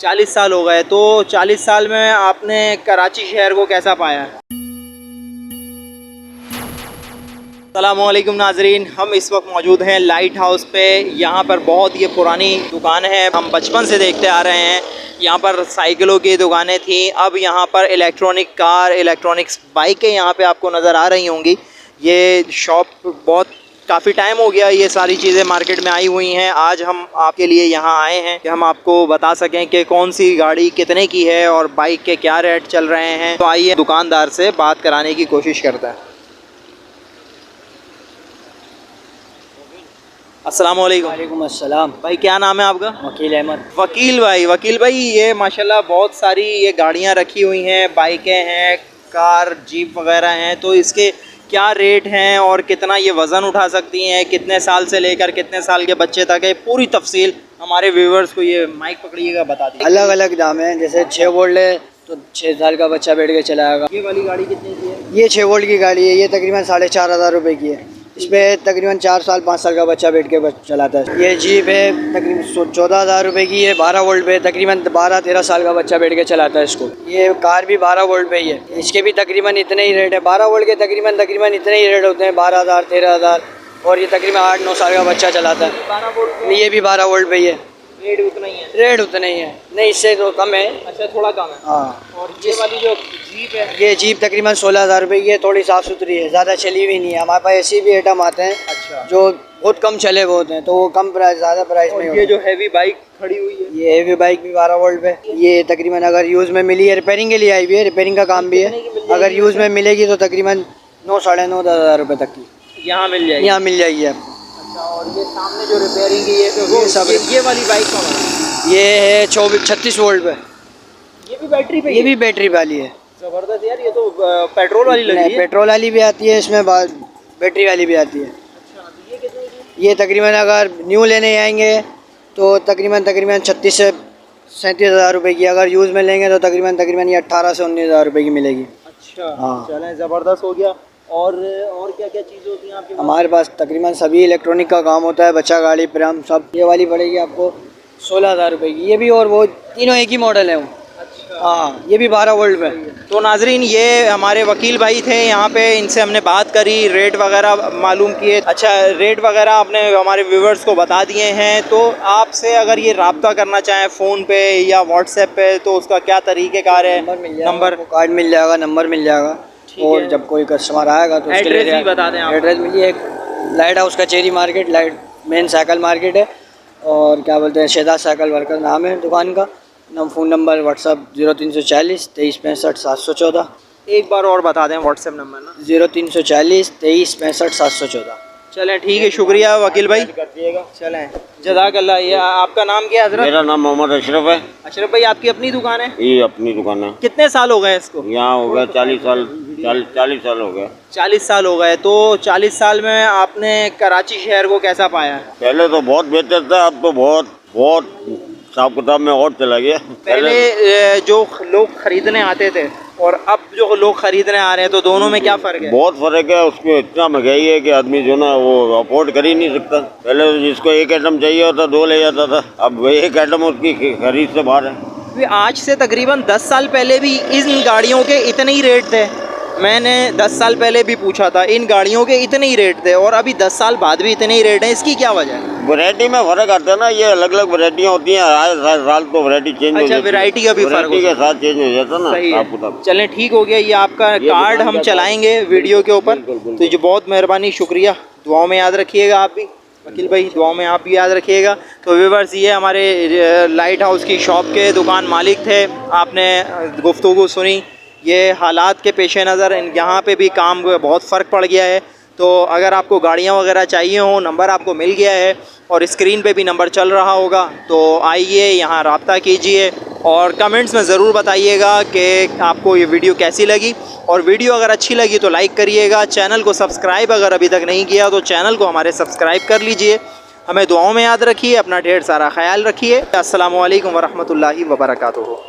40 साल हो गए। तो 40 साल में आपने कराची शहर को कैसा पाया? अस्सलामुअलैकुम नाजरीन, हम इस वक्त मौजूद हैं लाइट हाउस पे। यहाँ पर बहुत ये पुरानी दुकान है, हम बचपन से देखते आ रहे हैं। यहाँ पर साइकिलों की दुकानें थी, अब यहाँ पर इलेक्ट्रॉनिक कार, इलेक्ट्रॉनिक्स बाइकें यहाँ पे आपको नज़र आ रही होंगी। ये शॉप बहुत काफ़ी टाइम हो गया ये सारी चीज़ें मार्केट में आई हुई हैं। आज हम आपके लिए यहाँ आए हैं कि हम आपको बता सकें कि कौन सी गाड़ी कितने की है और बाइक के क्या रेट चल रहे हैं। तो आइए दुकानदार से बात कराने की कोशिश करते हैं। अस्सलामुअलैकुम। वालेकुम अस्सलाम। भाई क्या नाम है आपका? वकील अहमद। वकील भाई ये माशाल्लाह बहुत सारी ये गाड़ियाँ रखी हुई हैं, बाइकें हैं, कार, जीप वगैरह हैं। तो इसके क्या रेट हैं और कितना ये वज़न उठा सकती हैं, कितने साल से लेकर कितने साल के बच्चे तक है, पूरी तफसील हमारे व्यूवर्स को ये माइक पकड़िएगा बता दीजिए। अलग अलग दाम है, जैसे 6 वोल्ट है तो 6 साल का बच्चा बैठ के चलाएगा। ये वाली गाड़ी कितने की है? ये 6 वोल्ट की गाड़ी है, ये तकरीबन 4,500 रुपये की है। इसमें तकरीबन 4 साल 5 साल का बच्चा बैठ के चलाता है। ये जीप है तकरीबन 14,000 रुपये की है, 12 वोल्ट पे, तकरीबन 12-13 साल का बच्चा बैठ के चलाता है इसको। ये कार भी 12 वोल्ट पे ही है, इसके भी तकरीबन इतने ही रेट है। 12 वोल्ट के तकरीबन इतने ही रेट होते हैं, 12,000 13,000, और ये तकरीबन 8-9 साल का बच्चा चलाता है। 12 वोल्ट? ये भी 12 वोल्ट पे ही है। रेट उतना ही है? रेट उतना ही है, नहीं इससे तो कम है। अच्छा, थोड़ा कम है। हाँ। और ये वाली जो जीप है? ये जीप तकरीबन 16,000 रुपये की है, थोड़ी साफ़ सुथरी है, ज़्यादा चली हुई नहीं है। हमारे पास ऐसे भी आइटम आते हैं अच्छा, जो बहुत कम चले हुए होते हैं, तो वो कम प्राइस ज़्यादा प्राइस में। ये जो हैवी बाइक खड़ी हुई है? ये हैवी बाइक भी 12 वोल्ट पे। ये तकरीबन अगर यूज़ में मिली है, रिपेयरिंग के लिए आई हुई है, रिपेयरिंग का काम भी है। अगर यूज़ में मिलेगी तो तकरीबन 9-9.5 रुपये तक की यहाँ मिल जाएगी? यहाँ मिल जाएगी आप। अच्छा, और ये सामने जो रिपेयरिंग की है तो वो सब ये वाली बाइक का है? ये है 36 वोल्ट पे। ये भी बैटरी पे? ये भी बैटरी वाली है। जबरदस्त यार, ये तो पेट्रोल वाली लग रही है। पेट्रोल वाली भी आती है इसमें, बैटरी वाली भी आती है। अच्छा, तो ये कितने की? ये तकरीबन अगर न्यू लेने आएंगे तो तकरीबन 36 से 37,000 रुपये की। अगर यूज़ में लेंगे तो तकरीबन ये 18 से 19,000 रुपये की मिलेगी। अच्छा, हाँ। चलें, ज़बरदस्त हो गया। और क्या क्या चीज़ होती हैं आपके पास? हमारे पास तकरीबन सभी इलेक्ट्रॉनिक का काम होता है, बच्चा गाड़ी प्रेम सब। ये वाली पड़ेगी आपको 16,000 रुपये की। ये भी और वो तीनों एक ही मॉडल है वो। अच्छा, हाँ, ये भी 12 वोल्ट पे। तो नाजरीन ये हमारे वकील भाई थे यहाँ पे, इनसे हमने बात करी, रेट वगैरह मालूम किए। अच्छा, रेट वगैरह आपने हमारे व्यूवर्स को बता दिए हैं। तो आपसे अगर ये रब्ता करना चाहें फ़ोन पे या व्हाट्सएप पे तो उसका क्या तरीक़ेकार है? नंबर कार्ड मिल जाएगा, नंबर मिल जाएगा। और जब कोई कस्टमर आएगा तो एड्रेस भी बता दें आप। एड्रेस मिलिए, एक लाइट हाउस कचेरी market, light main cycle market है, और क्या बोलते हैं, शहजाद साइकिल वर्कर नाम है दुकान का। Phone number WhatsApp 0340 23 65 714। एक बार और बता दें व्हाट्सएप नंबर ना। 0340 23 65 714। चलें ठीक है, शुक्रिया वकील भाई। चलें, जज़ाकल्लाह। ये आपका नाम क्या है हज़रत? मेरा नाम मोहम्मद अशरफ है। अशरफ भाई, आपकी अपनी दुकान है? ये अपनी दुकान है। कितने साल हो गए इसको? यहाँ हो गया 40 साल हो गया। 40 साल हो गए। तो 40 साल में आपने कराची शहर को कैसा पाया? पहले तो बहुत बेहतर था, अब तो बहुत हिसाब किताब में और चला गया। पहले जो लोग खरीदने आते थे और अब जो लोग खरीदने आ रहे हैं, तो दोनों में क्या फ़र्क है? बहुत फ़र्क है। उसमें इतना महंगाई है कि आदमी जो ना वो अफोर्ड कर ही नहीं सकता। पहले जिसको एक आइटम चाहिए होता 2 ले जाता था, अब एक आइटम उसकी खरीद से बाहर है। आज से तकरीबन 10 साल पहले भी इन गाड़ियों के इतने ही रेट थे। मैंने 10 साल पहले भी पूछा था, इन गाड़ियों के इतने ही रेट थे, और अभी 10 साल बाद भी इतने ही रेट हैं। इसकी क्या वजह है? वैरायटी में फ़र्क आता है ना, ये अलग अलग वैरायटियाँ होती हैं, हर साल तो वैरायटी चेंज हो जाती है। अच्छा, वैरायटी का भी फ़र्क वैरायटी के साथ चेंज हो जाता है ना हिसाब किताब। चलें ठीक हो गया। ये आपका कार्ड हम चलाएंगे वीडियो के ऊपर, तो ये बहुत मेहरबानी, शुक्रिया। दुआओं में याद रखिएगा आप भी वकील भाई, दुआओं में आप भी याद रखिएगा। तो व्यूअर्स, ये हमारे लाइट हाउस की शॉप के दुकान मालिक थे। आपने गुफ्तगू सुनी। ये हालात के पेश नज़र यहाँ पे भी काम बहुत फ़र्क पड़ गया है। तो अगर आपको गाड़ियाँ वगैरह चाहिए हो, नंबर आपको मिल गया है और स्क्रीन पे भी नंबर चल रहा होगा, तो आइए यहाँ रब्ता कीजिए और कमेंट्स में ज़रूर बताइएगा कि आपको ये वीडियो कैसी लगी। और वीडियो अगर अच्छी लगी तो लाइक करिएगा। चैनल को सब्सक्राइब अगर अभी तक नहीं किया तो चैनल को हमारे सब्सक्राइब कर लीजिए। हमें दुआओं में याद रखिए, अपना ढेर सारा ख्याल रखिए। अस्सलामु अलैकुम वरहमतुल्लाहि वबरकातुहू।